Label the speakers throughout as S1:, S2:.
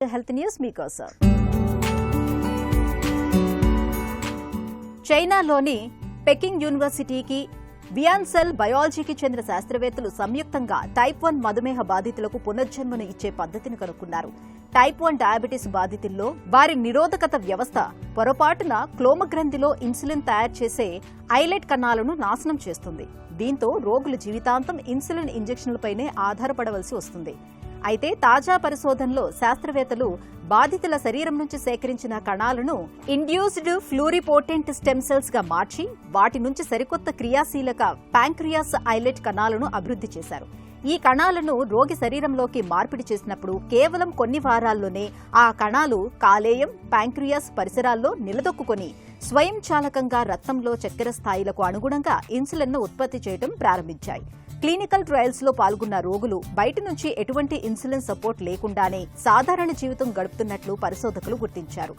S1: Health news మీకోసం. చైనాలోని Peking యూనివర్సిటీకి బియాన్సెల్ బయాలజీకి చెందిన శాస్త్రవేత్తలు సంయుక్తంగా టైప్ 1 మధుమేహ బాధితులకు పునర్జన్మను ఇచ్చే పద్ధతిని కనుక్కున్నారు. టైప్ 1 డయాబెటీస్ బాధితుల్లో వారి నిరోధకత వ్యవస్థ పొరపాటున క్లోమగ్రంథిలో ఇన్సులిన్ తయారు చేసే ఐలెట్ కణాలను నాశనం చేస్తుంది. దీంతో రోగులు జీవితాంతం ఇన్సులిన్ ఇంజెక్షన్లపైనే ఆధారపడవలసి వస్తుంది. అయితే తాజా పరిశోధనలో శాస్త్రవేత్తలు బాధితుల శరీరం నుంచి సేకరించిన కణాలను ఇండ్యూస్డ్ ఫ్లూరిపోటెంట్ స్టెమ్ సెల్స్ గా మార్చి వాటి నుంచి సరికొత్త క్రియాశీలక ప్యాంక్రియాస్ ఐలెట్ కణాలను అభివృద్ధి చేశారు. ఈ కణాలను రోగి శరీరంలోకి మార్పిడి చేసినప్పుడు కేవలం కొన్ని వారాల్లోనే ఆ కణాలు కాలేయం, ప్యాంక్రియాస్ పరిసరాల్లో నిలదొక్కుని స్వయంచాలకంగా రక్తంలో చక్కెర స్థాయిలకు అనుగుణంగా ఇన్సులిన్ను ఉత్పత్తి చేయడం ప్రారంభించాయి. క్లినికల్ ట్రయల్స్ లో పాల్గొన్న రోగులు బయట నుంచి ఎటువంటి ఇన్సులిన్ సపోర్ట్ లేకుండానే సాధారణ జీవితం గడుపుతున్నట్లు పరిశోధకులు గుర్తించారు.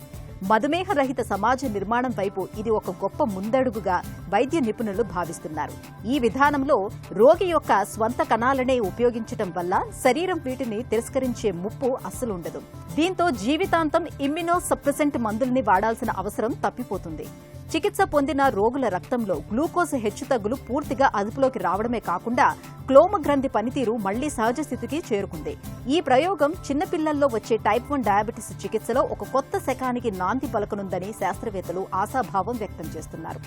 S1: మధుమేహ రహిత సమాజ నిర్మాణం వైపు ఇది ఒక గొప్ప ముందడుగుగా వైద్య నిపుణులు భావిస్తున్నారు. ఈ విధానంలో రోగి యొక్క స్వంత కణాలనే ఉపయోగించడం వల్ల శరీరం వీటిని తిరస్కరించే ముప్పు అస్సలుండదు. దీంతో జీవితాంతం ఇమ్యునో సప్రెసెంట్ మందుల్ని వాడాల్సిన అవసరం తప్పిపోతుంది. చికిత్స పొందిన రోగుల రక్తంలో గ్లూకోజ్ హెచ్చుతగ్గులు పూర్తిగా అదుపులోకి రావడమే కాకుండా క్లోమగ్రంథి పనితీరు మళ్లీ సహజ స్థితికి చేరుకుంది. ఈ ప్రయోగం చిన్నపిల్లల్లో వచ్చే టైప్ 1 డయాబెటీస్ చికిత్సలో ఒక కొత్త శకానికి నాంది పలకనుందని శాస్త్రవేత్తలు ఆశాభావం వ్యక్తం చేస్తున్నారు.